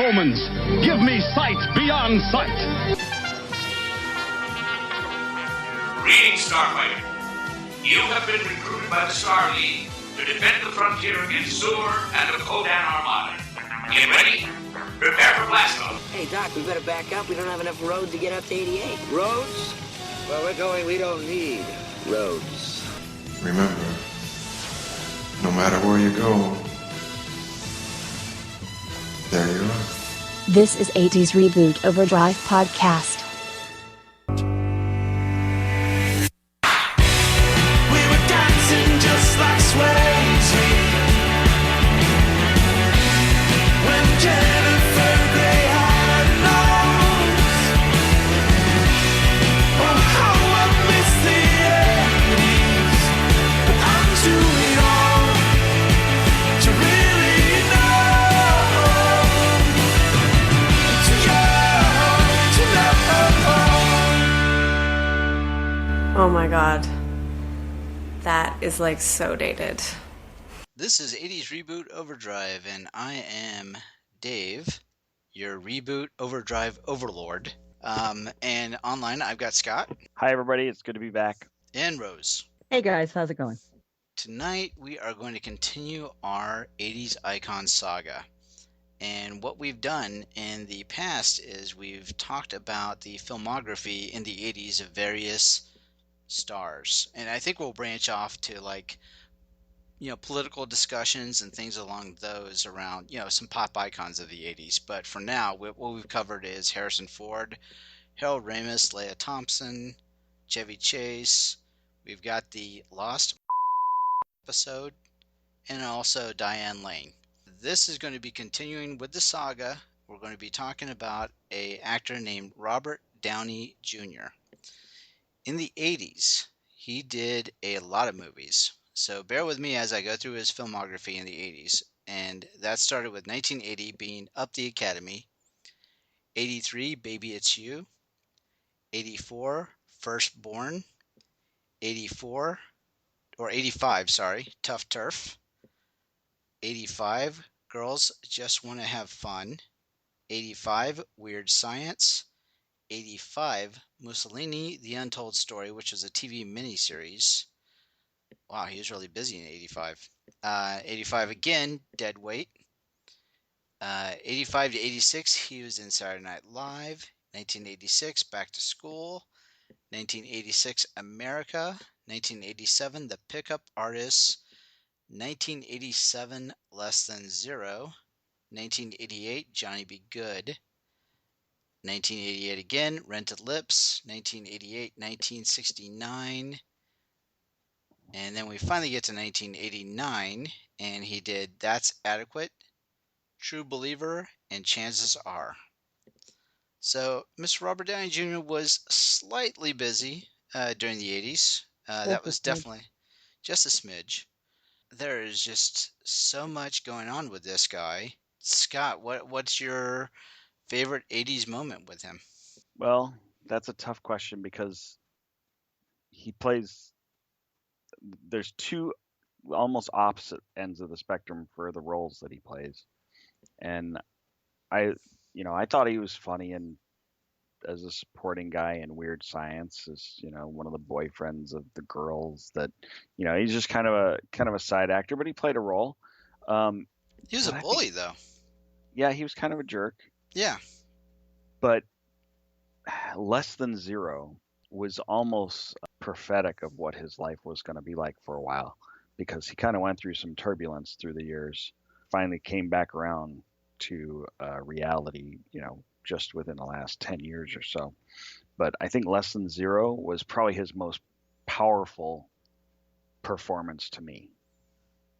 omens. Give me sight beyond sight. Greetings, Starfighter. You have been recruited by the Star League to defend the frontier against Sur and the Kodan Armada. Get ready. Prepare for blast-off. Hey, Doc, we better back up. We don't have enough road to get up to 88. Roads? Well, we're going, we don't need roads. Remember, no matter where you go, there you are. This is 80's Reboot Overdrive podcast. We were dancing just like Swayze when Jennifer Grey had nose. Oh, how I miss the 80s, but I'm too young to really know. Too young to know. Oh my god. That is like so dated. This is 80's Reboot Overdrive, and I am Dave, your Reboot Overdrive overlord. And online I've got Scott Hi, everybody. It's good to be back. and Rose. Hey guys, how's it going? Tonight we are going to continue our 80s icon saga. And what we've done in the past is we've talked about the filmography in the 80s of various stars. And I think we'll branch off to political discussions and things along those around, some pop icons of the 80s. But for now, what we've covered is Harrison Ford, Harold Ramis, Leia Thompson, Chevy Chase. We've got the Lost episode, and also Diane Lane. This is going to be continuing with the saga. We're going to be talking about an actor named Robert Downey Jr. In the 80s, he did a lot of movies. So bear with me as I go through his filmography in the 80s. And that started with 1980 being Up the Academy, 83, Baby It's You, 84, Firstborn, 85, Tough Turf, 85, Girls Just Want to Have Fun, 85, Weird Science, 85, Mussolini, The Untold Story, which was a TV miniseries. Wow, he was really busy in 85. 85 again, Dead Weight. 85 to 86, he was in Saturday Night Live. 1986, Back to School. 1986, America. 1987, The Pickup Artists. 1987, Less Than Zero. 1988, Johnny Be Good. 1988 again, Rented Lips. 1988, 1969. And then we finally get to 1989, and he did That's Adequate, True Believer, and Chances Are. So Mr. Robert Downey Jr. was slightly busy during the 80s. That was definitely just a smidge. There is just so much going on with this guy. Scott, what's your favorite 80s moment with him? Well, that's a tough question because there's two almost opposite ends of the spectrum for the roles that he plays. And I thought he was funny and as a supporting guy in Weird Science, as one of the boyfriends of the girls that he's just kind of a side actor, but he played a role. He was a bully though. Yeah, he was kind of a jerk. Yeah. But Less Than Zero was almost prophetic of what his life was going to be like for a while, because he kind of went through some turbulence through the years, finally came back around to reality, just within the last 10 years or so. But I think Less Than Zero was probably his most powerful performance to me.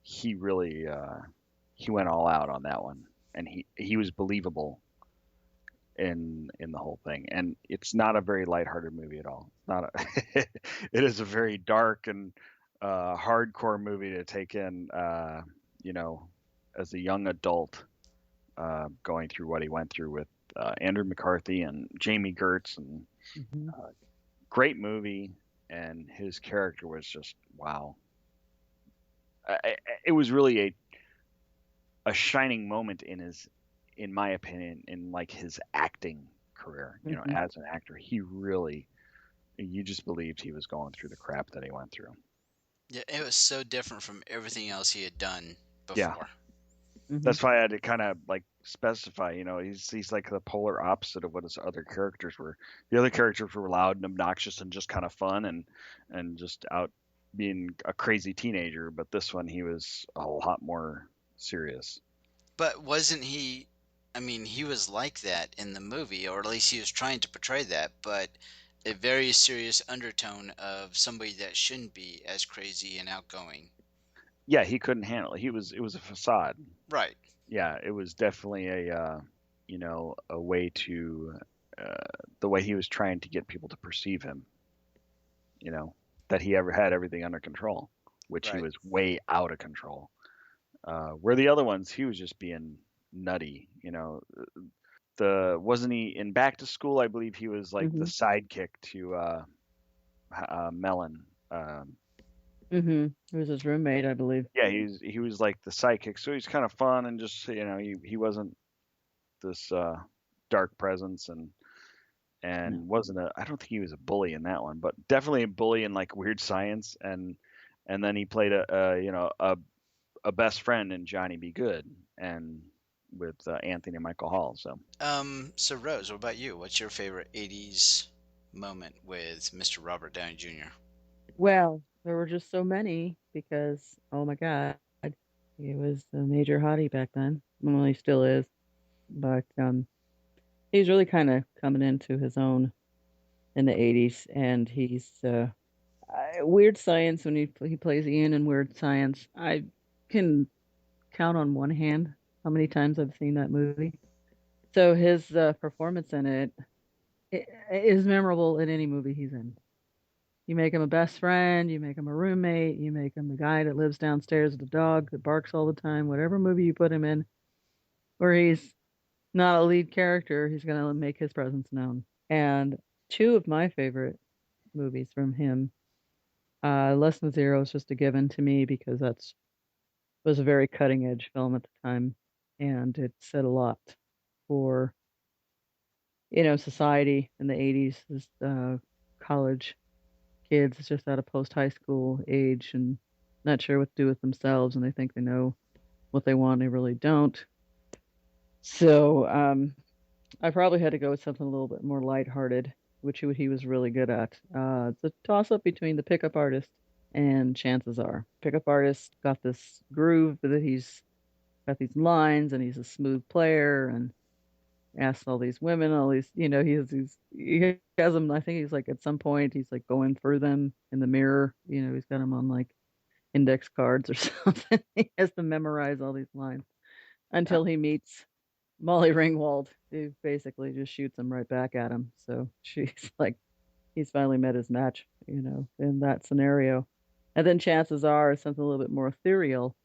He really, he went all out on that one, and he was believable in the whole thing. And it's not a very lighthearted movie at all. It is a very dark and hardcore movie to take in, as a young adult, going through what he went through with Andrew McCarthy and Jamie Gertz, and great movie. And his character was just wow. It was really a shining moment in in my opinion, in like his acting career, you know, Mhm. as an actor, he really, you just believed he was going through the crap that he went through. Yeah, it was so different from everything else he had done Yeah, before. Mhm. that's why I had to kind of like specify, you know, he's like the polar opposite of what his other characters were. The other characters were loud and obnoxious and just kind of fun and just out being a crazy teenager, but this one he was a lot more serious. But wasn't he? I mean, he was like that in the movie, or at least he was trying to portray that, but a very serious undertone of somebody that shouldn't be as crazy and outgoing. Yeah, he couldn't handle it. It was a facade. Right. Yeah, it was definitely you know, a way to uh, the way he was trying to get people to perceive him, you know, that he ever had everything under control, which he Right. was way out of control. Where the other ones, he was just being nutty, you know. The wasn't he in Back to School? I believe he was like the Mhm. sidekick to Melon. Mhm. He was his roommate, I believe. Yeah, he was like the sidekick, so he's kind of fun and just, you know, he wasn't this dark presence and wasn't a, I don't think he was a bully in that one, but definitely a bully in like Weird Science, and then he played a you know a best friend in Johnny Be Good and with Anthony Michael Hall. So So Rose, what about you? What's your favorite '80s moment with Mr. Robert Downey Jr.? Well, there were just so many because, oh my God, he was a major hottie back then. Well, he still is, but he's really kind of coming into his own in the 80s, and he's Weird Science when he plays Ian in Weird Science. I can count on one hand how many times I've seen that movie. So his performance in it is memorable in any movie he's in. You make him a best friend, you make him a roommate, you make him the guy that lives downstairs with the dog that barks all the time. Whatever movie you put him in, where he's not a lead character, he's gonna make his presence known. And two of my favorite movies from him, Less Than Zero is just a given to me because that's was a very cutting edge film at the time, and it said a lot for society in the 80s. This college kids just out of post high school age and not sure what to do with themselves, and they think they know what they want, and they really don't. So I probably had to go with something a little bit more lighthearted, which he was really good at. It's a toss up between The Pickup Artist and Chances Are. Pickup Artist got this groove that he's got these lines, and he's a smooth player, and asks all these women, all these, he has them. I think he's like at some point he's like going through them in the mirror. He's got them on like index cards or something. He has to memorize all these lines until he meets Molly Ringwald, who basically just shoots him right back at him. So she's like, he's finally met his match, in that scenario. And then Chances Are is something a little bit more ethereal,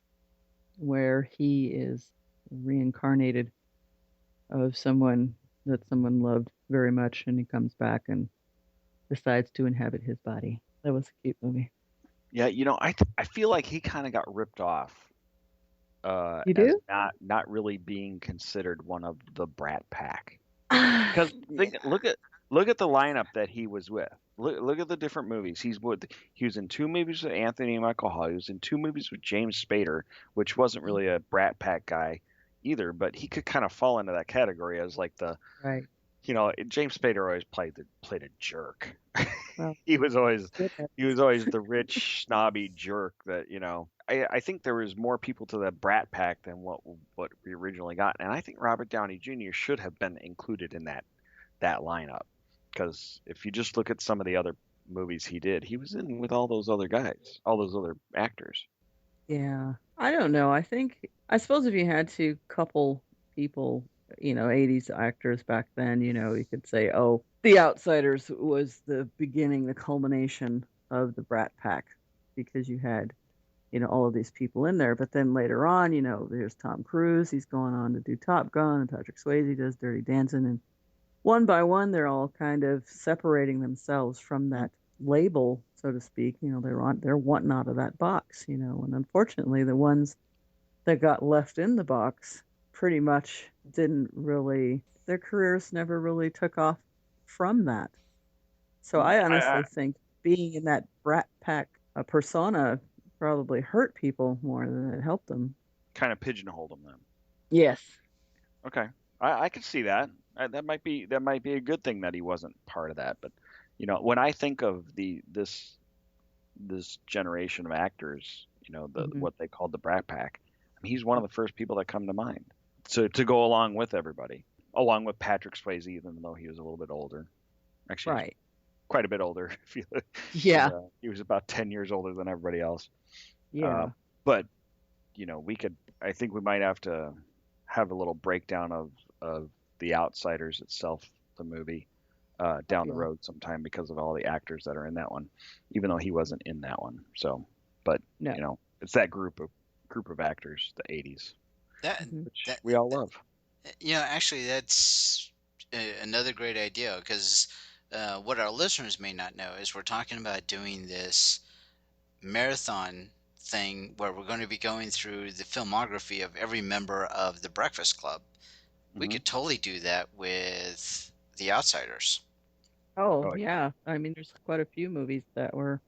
where he is reincarnated of someone that someone loved very much, and he comes back and decides to inhabit his body. That was a cute movie. yeah, you know, I feel like he kind of got ripped off You as do? not really being considered one of the Brat Pack. Because Yeah. look at the lineup that he was with. Look at the different movies. He was in two movies with Anthony Michael Hall. He was in two movies with James Spader, which wasn't really a Brat Pack guy either, but he could kind of fall into that category as like the, Right. you know, James Spader always played a jerk. Well, he was always good. he was always the rich snobby jerk that, you know. I think there was more people to the Brat Pack than what we originally got, and I think Robert Downey Jr. should have been included in that lineup, because if you just look at some of the other movies he did, he was in with all those other guys, all those other actors. Yeah. I don't know. I suppose if you had to couple people, 80s actors back then, you could say, oh, The Outsiders was the beginning, the culmination of the Brat Pack, because you had, all of these people in there. But then later on, there's Tom Cruise. He's going on to do Top Gun, and Patrick Swayze does Dirty Dancing. And one by one, they're all kind of separating themselves from that label, so to speak. They're wanting out of that box. And unfortunately, the ones that got left in the box pretty much didn't really, their careers never really took off from that. So I honestly think being in that brat pack persona probably hurt people more than it helped them. Kind of pigeonholed him then. Yes. Okay, I could see that. That might be a good thing that he wasn't part of that. But when I think of this generation of actors, what they called the Brat Pack, I mean, he's one of the first people that come to mind. To go along with everybody, along with Patrick Swayze, even though he was a little bit older. Actually, Right. quite a bit older. Yeah. He was about 10 years older than everybody else. Yeah. But I think we might have to have a little breakdown of The Outsiders itself, the movie, down the road sometime, because of all the actors that are in that one, even though he wasn't in that one. So, but No. it's that group of actors, the 80s, which we all love. Actually, that's another great idea, because what our listeners may not know is we're talking about doing this marathon thing where we're going to be going through the filmography of every member of the Breakfast Club. We could totally do that with The Outsiders. Oh, yeah. I mean, there's quite a few movies that were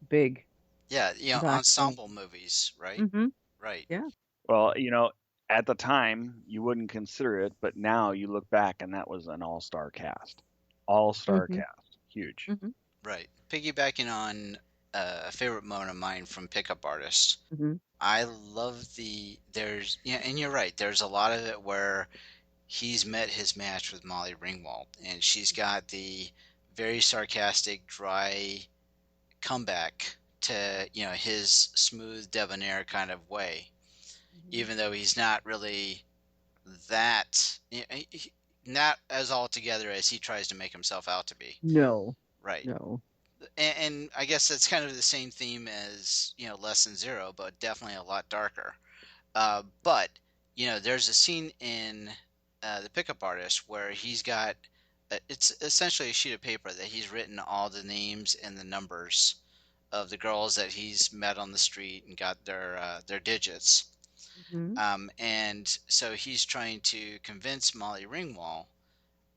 big. Yeah, back ensemble movies, right? then. Right. Yeah. Well, at the time you wouldn't consider it, but now you look back and that was an all-star cast. All-star cast. Huge. Right. Piggybacking on a favorite moment of mine from Pickup Artist. Mhm. I love and you're right, there's a lot of it where he's met his match with Molly Ringwald, and she's got the very sarcastic, dry comeback to, his smooth, debonair kind of way, even though he's not really that, not as altogether as he tries to make himself out to be. No. Right. No. And I guess that's kind of the same theme as, Less Than Zero, but definitely a lot darker. But there's a scene in The Pickup Artist where he's got it's essentially a sheet of paper that he's written all the names and the numbers of the girls that he's met on the street and got their digits. And so he's trying to convince Molly Ringwald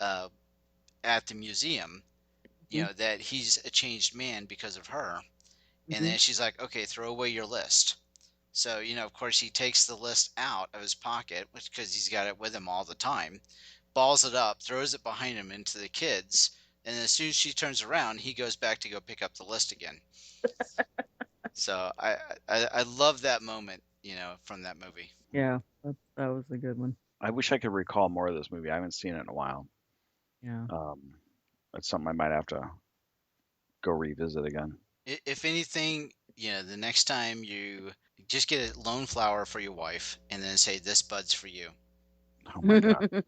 at the museum, that he's a changed man because of her. And then she's like, okay, throw away your list. So, of course, he takes the list out of his pocket, because he's got it with him all the time, balls it up, throws it behind him into the kids, and as soon as she turns around, he goes back to go pick up the list again. So I love that moment, from that movie. Yeah, that was a good one. I wish I could recall more of this movie. I haven't seen it in a while. Yeah. That's something I might have to go revisit again. If anything, the next time you just get a lone flower for your wife and then say, this bud's for you. Oh my God.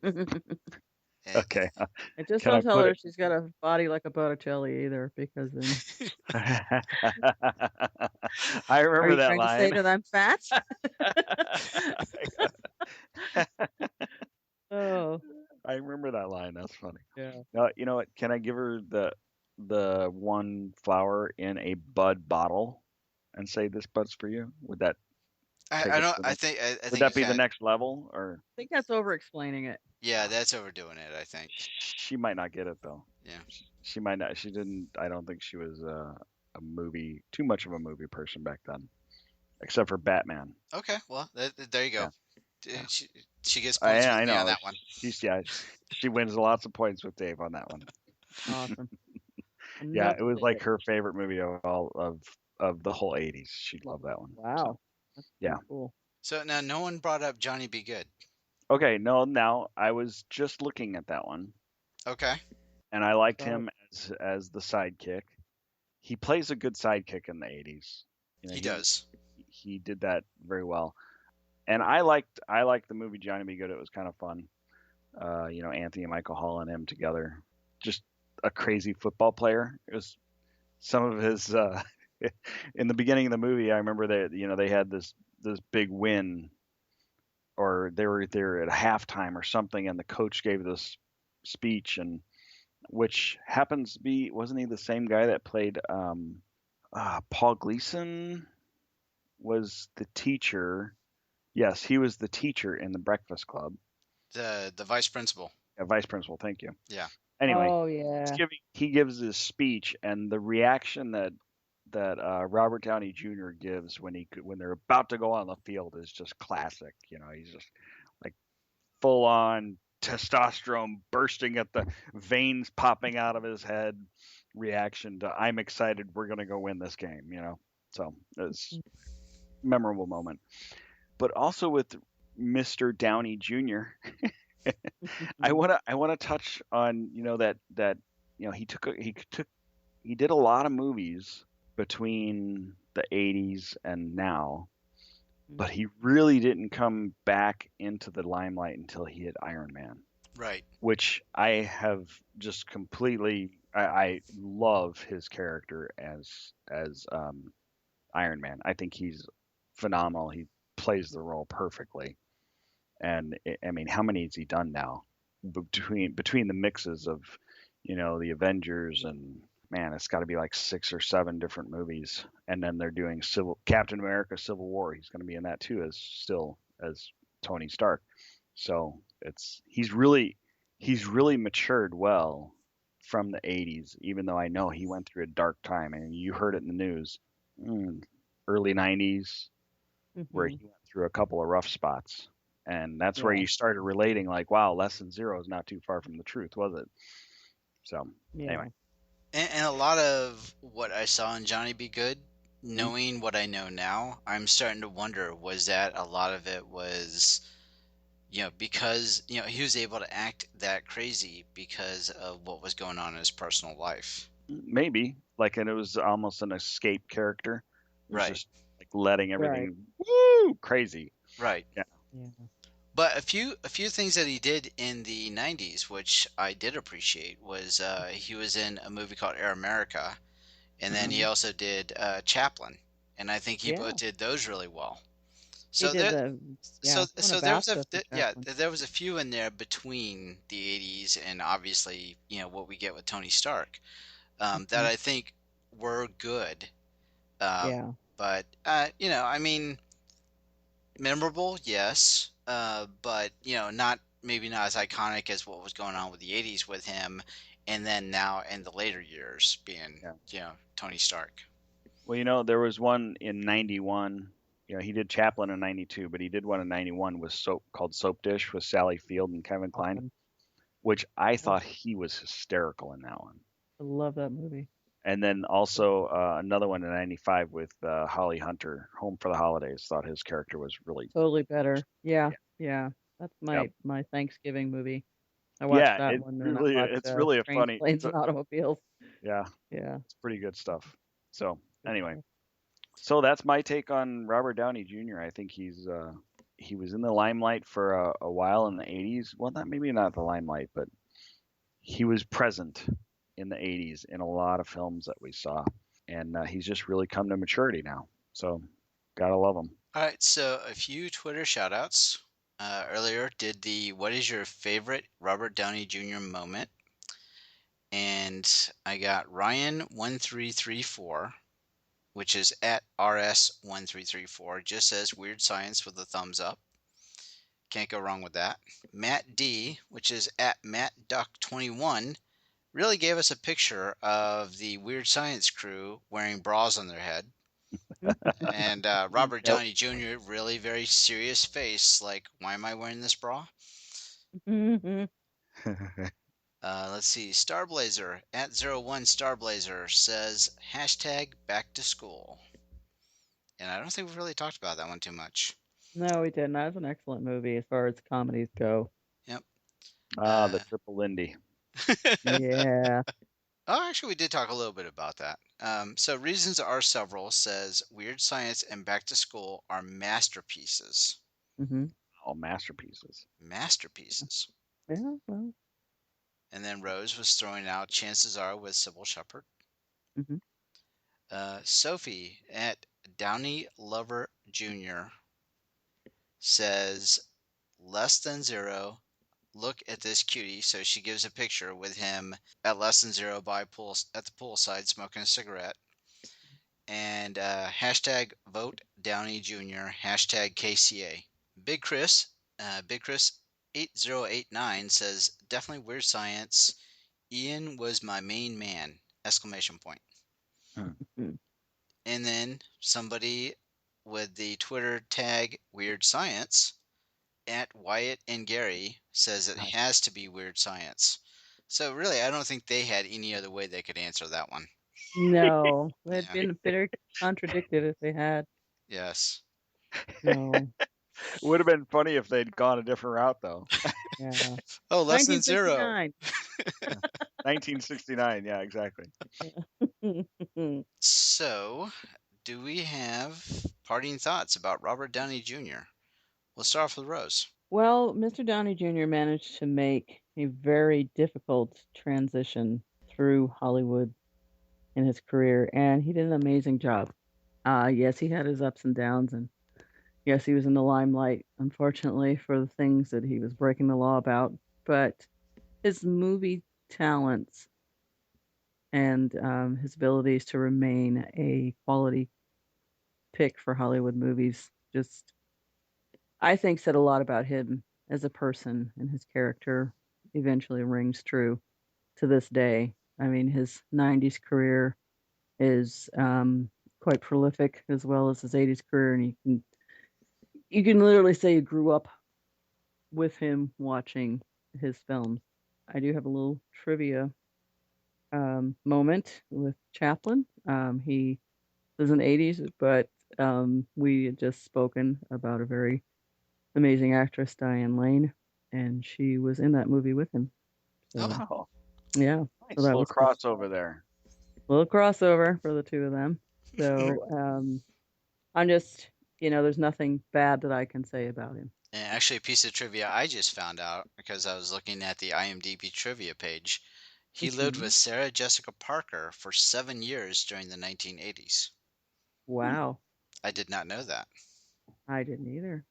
Okay. And just don't tell her she's got a body like a Botticelli either, because then. I remember that line. Are you trying to say that I'm fat? Oh. I remember that line. That's funny. Yeah. You know what? Can I give her the one flower in a bud bottle and say, this bud's for you? Would that? I think would that be the next level, or? I think that's over explaining it. Yeah, that's overdoing it, I think. She might not get it though. Yeah. She might not. She didn't. I don't think she was too much of a movie person back then, except for Batman. Okay, well, there you go. Yeah. She gets I points with know. me on that one. She wins lots of points with Dave on that one. Awesome. Yeah, it was like her favorite movie of all of the whole 80s. She loved that one. Wow. So, yeah. Cool. So now no one brought up Johnny Be Good. Okay, no, now I was just looking at that one. Okay. And I liked him as the sidekick. He plays a good sidekick in the 80s. He does. He did that very well. And I liked the movie Johnny Be Good. It was kind of fun. Anthony and Michael Hall and him together. Just a crazy football player. It was some of his in the beginning of the movie. I remember that they had this big win, or they were there at halftime or something, and the coach gave this speech, and which happens to be, wasn't he the same guy that played Paul Gleason was the teacher. Yes, he was the teacher in The Breakfast Club. The vice principal. Vice principal. Thank you. Yeah. Anyway, Oh yeah. he gives his speech, and the reaction that Robert Downey Jr. gives when they're about to go on the field is just classic. He's just like full on testosterone bursting at the veins popping out of his head reaction to I'm excited, we're going to go win this game. So it's a memorable moment. But also with Mr. Downey Jr. I want to touch on that he did a lot of movies between the 80s and now, but he really didn't come back into the limelight until he hit Iron Man. Right. Which I have just completely I love his character as Iron Man. I think he's phenomenal. He plays the role perfectly. And I mean, how many has he done now? Between the mixes of, the Avengers and man, it's got to be like 6 or 7 different movies. And then they're doing Captain America: Civil War. He's going to be in that too, as Tony Stark. So he's really matured well from the 80s, even though I know he went through a dark time, and you heard it in the news, early 90s, where he went through a couple of rough spots. And that's where you started relating, like, wow, less than zero is not too far from the truth, was it? So, anyway. And a lot of what I saw in Johnny Be Good, knowing what I know now, I'm starting to wonder, was that a lot of it was, because, he was able to act that crazy because of what was going on in his personal life. Maybe. And it was almost an escape character. Right. Just like letting everything woo crazy. Right. Yeah. But a few things that he did in the 90s, which I did appreciate, was he was in a movie called Air America, and then he also did Chaplin, and I think he both did those really well. So there was a few in there between the 80s and obviously what we get with Tony Stark that I think were good. But I mean, memorable, yes, but maybe not as iconic as what was going on with the 80s with him, and then now in the later years being Tony Stark. Well, there was one in 91. He did Chaplin in 92, but he did one in 91 called Soap Dish with Sally Field and Kevin Kline, which I thought he was hysterical in that one. I love that movie. And then also another one in 95 with Holly Hunter, Home for the Holidays. Thought his character was really totally better. Yeah. That's my Thanksgiving movie. I watched that one. It's really a funny. Planes and Automobiles. Yeah. Yeah. It's pretty good stuff. So anyway, so that's my take on Robert Downey Jr. I think he was in the limelight for a while in the 80s. Well, maybe not the limelight, but he was present in the 80s in a lot of films that we saw, and he's just really come to maturity now. So gotta love him. All right, so a few Twitter shout outs. Earlier did the what is your favorite Robert Downey Jr. moment? And I got Ryan1334, which is at RS1334, just says weird science with a thumbs up. Can't go wrong with that. Matt D, which is at MattDuck21, really gave us a picture of the Weird Science crew wearing bras on their head. And Robert Downey Jr., really very serious face, like, why am I wearing this bra? Let's see. Starblazer at 01 Starblazer says hashtag back to school. And I don't think we've really talked about that one too much. No, we didn't. That was an excellent movie as far as comedies go. Yep. The Triple Lindy. Yeah. Oh, actually, we did talk a little bit about that. So reasons are several says Weird Science and Back to School are masterpieces. Mm-hmm. Oh, masterpieces. Masterpieces. Yeah, well. And then Rose was throwing out Chances Are with Sybil Shepherd. Mm-hmm. Sophie at Downey Lover Jr. says less than zero. Look at this cutie. So she gives a picture with him at less than zero at the poolside smoking a cigarette. And hashtag vote Downey Jr. Hashtag KCA. Big Chris 8089 says, definitely Weird Science. Ian was my main man! Exclamation point. Mm. And then somebody with the Twitter tag Weird Science at Wyatt and Gary says it has to be Weird Science. So really, I don't think they had any other way they could answer that one. No, they'd Yeah. been bitter contradicted if they had. Yes. No. It would have been funny if they'd gone a different route, though. Yeah. Oh, less than zero. 1969. 1969. Yeah, exactly. So, do we have parting thoughts about Robert Downey Jr.? We'll start off with Rose. Well, Mr. Downey Jr. managed to make a very difficult transition through Hollywood in his career, and he did an amazing job. Yes, he had his ups and downs, and yes, he was in the limelight, unfortunately, for the things that he was breaking the law about. But his movie talents and his abilities to remain a quality pick for Hollywood movies just, I think, said a lot about him as a person, and his character eventually rings true to this day. I mean, his 90s career is quite prolific, as well as his 80s career, and you can literally say you grew up with him watching his films. I do have a little trivia moment with Chaplin. He was in the 80s, but we had just spoken about a very amazing actress, Diane Lane, and she was in that movie with him. So, Oh, yeah, nice so that little was cool. crossover there. Little crossover for the two of them. So I'm just, there's nothing bad that I can say about him. And actually, a piece of trivia I just found out because I was looking at the IMDb trivia page. He lived Mhm. with Sarah Jessica Parker for 7 years during the 1980s. Wow, I did not know that. I didn't either.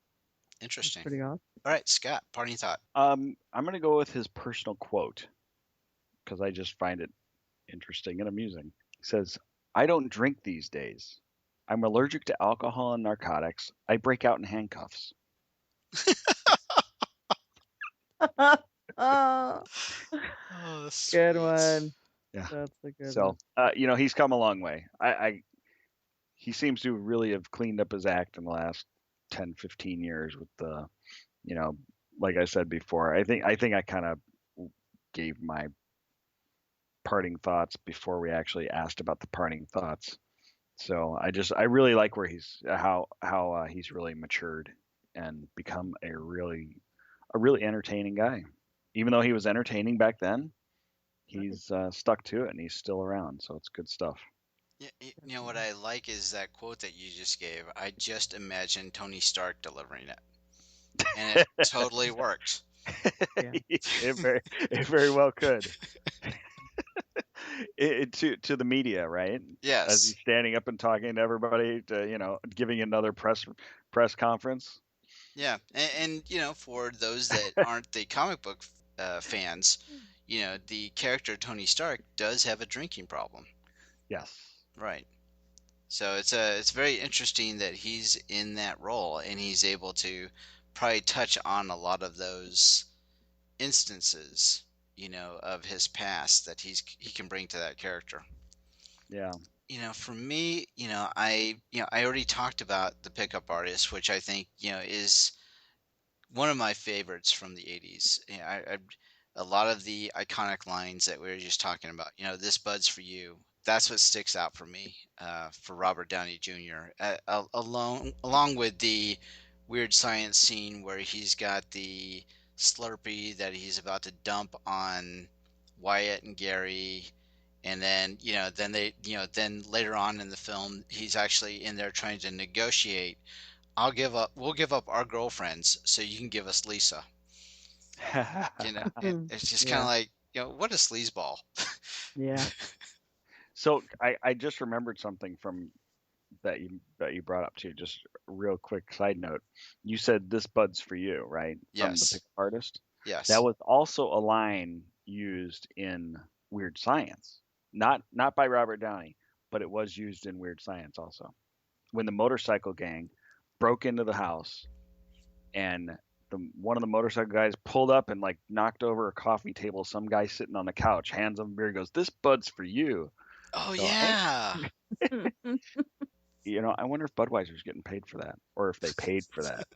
That's Interesting. pretty awesome. All right, Scott, parting thought. I'm going to go with his personal quote because I just find it interesting and amusing. He says, "I don't drink these days. I'm allergic to alcohol and narcotics. I break out in handcuffs." Oh, Oh, that's good sweet. one. Yeah. That's a good So, one. he's come a long way. He seems to really have cleaned up his act in the last 10, 15 years with the, you know, like I said before, I think I kind of gave my parting thoughts before we actually asked about the parting thoughts. So I really like where how he's really matured and become a really entertaining guy. Even though he was entertaining back then, he's stuck to it and he's still around. So it's good stuff. Yeah, you know what I like is that quote that you just gave. I just imagined Tony Stark delivering it, and it totally worked. Yeah. it very well could. To the media, right? As he's Yes. standing up and talking to everybody, giving another press conference. Yeah, and for those that aren't the comic book fans, the character Tony Stark does have a drinking problem. Yes. Right. So it's very interesting that he's in that role and he's able to probably touch on a lot of those instances, of his past that he can bring to that character. Yeah. For me, I already talked about the pickup artist, which I think, is one of my favorites from the 80s. A lot of the iconic lines that we were just talking about, this bud's for you. That's what sticks out for me, for Robert Downey Jr. Along with the weird science scene where he's got the Slurpee that he's about to dump on Wyatt and Gary. And then, then later on in the film, he's actually in there trying to negotiate. We'll give up our girlfriends so you can give us Lisa. It's just kind of Yeah. like, what a sleazeball. Yeah. So I just remembered something from that you brought up too. Just a real quick side note. You said this bud's for you, right? From the Yes. pickup artist. Yes. That was also a line used in Weird Science. Not by Robert Downey, but it was used in Weird Science also. When the motorcycle gang broke into the house and one of the motorcycle guys pulled up and like knocked over a coffee table. Some guy sitting on the couch, hands him a beer, goes, "This bud's for you." Oh, So, yeah. I wonder if Budweiser's getting paid for that, or if they paid for that.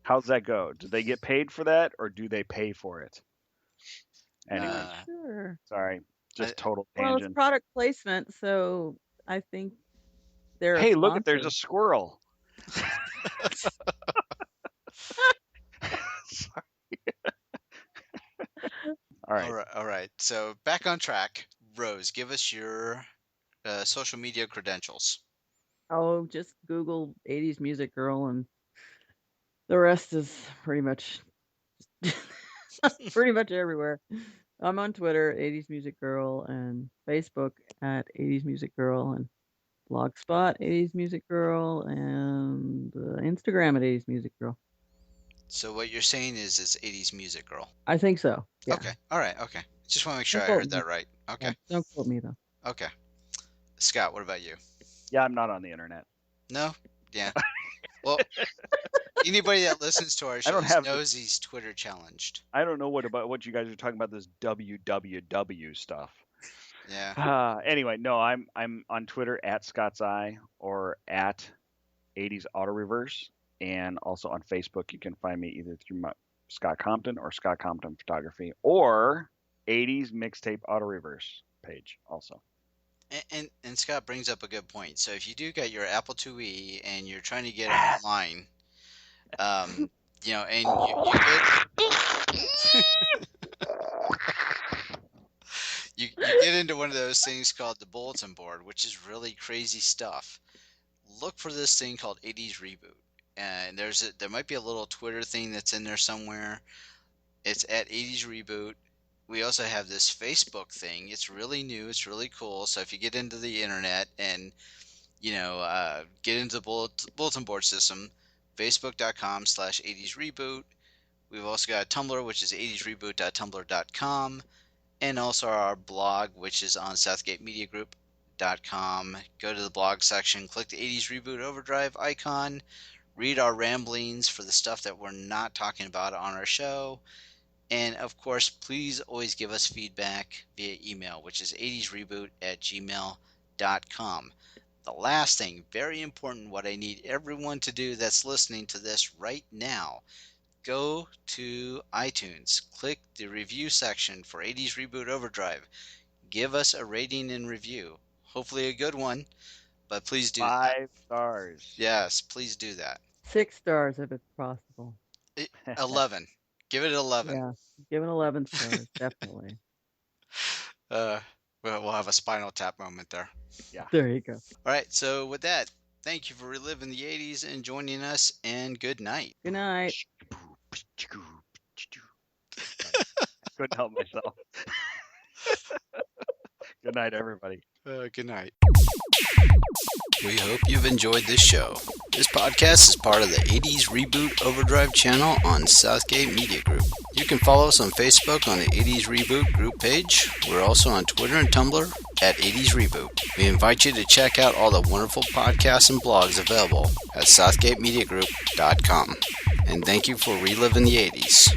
How's that go? Do they get paid for that, or do they pay for it? Anyway, Sure. sorry, just total Well, it's tangent. product placement, so I think they're. Hey, look, there's a squirrel. Sorry. All right. So back on track. Rose, give us your social media credentials. Oh, just Google 80s Music Girl, and the rest is pretty much everywhere. I'm on Twitter, 80s Music Girl, and Facebook at 80s Music Girl, and Blogspot, 80s Music Girl, and Instagram at 80s Music Girl. So what you're saying is it's 80s Music Girl. I think so. Yeah. Okay. All right. Okay. Just want to make sure Don't I quote heard me. that right. Okay. Yeah, don't quote me though. Okay. Scott, what about you? Yeah, I'm not on the internet. No? Yeah. Well, anybody that listens to our shows knows he's Twitter challenged. I don't know what you guys are talking about, this www stuff. Yeah. Anyway, no, I'm on Twitter at Scott's Eye or at 80s Auto Reverse, and also on Facebook you can find me either through my Scott Compton or Scott Compton Photography or 80s Mixtape Auto Reverse page also. And Scott brings up a good point. So if you do get your Apple IIe and you're trying to get it online, and you get into one of those things called the bulletin board, which is really crazy stuff. Look for this thing called 80's Reboot, and there might be a little Twitter thing that's in there somewhere. It's at 80's Reboot. We also have this Facebook thing. It's really new. It's really cool. So if you get into the internet and get into the bulletin board system, facebook.com/80's Reboot. We've also got a Tumblr, which is 80sreboot.tumblr.com, and also our blog, which is on southgatemediagroup.com. Go to the blog section, click the 80s Reboot Overdrive icon, read our ramblings for the stuff that we're not talking about on our show. And of course, please always give us feedback via email, which is 80sreboot@gmail.com. The last thing, very important, what I need everyone to do that's listening to this right now, go to iTunes, click the review section for 80s Reboot Overdrive. Give us a rating and review. Hopefully a good one, but please do 5 stars. Yes, please do that. 6 stars if it's possible. 11. Give it 11. Yeah, give it 11 stars, definitely. We'll have a Spinal Tap moment there. Yeah. There you go. All right, so with that, thank you for reliving the 80s and joining us, and good night. Good night. Couldn't help myself. Good night, everybody. Good night. We hope you've enjoyed this show. This podcast is part of the 80s Reboot Overdrive channel on Southgate Media Group. You can follow us on Facebook on the 80s Reboot group page. We're also on Twitter and Tumblr at 80s Reboot. We invite you to check out all the wonderful podcasts and blogs available at southgatemediagroup.com. And thank you for reliving the 80s.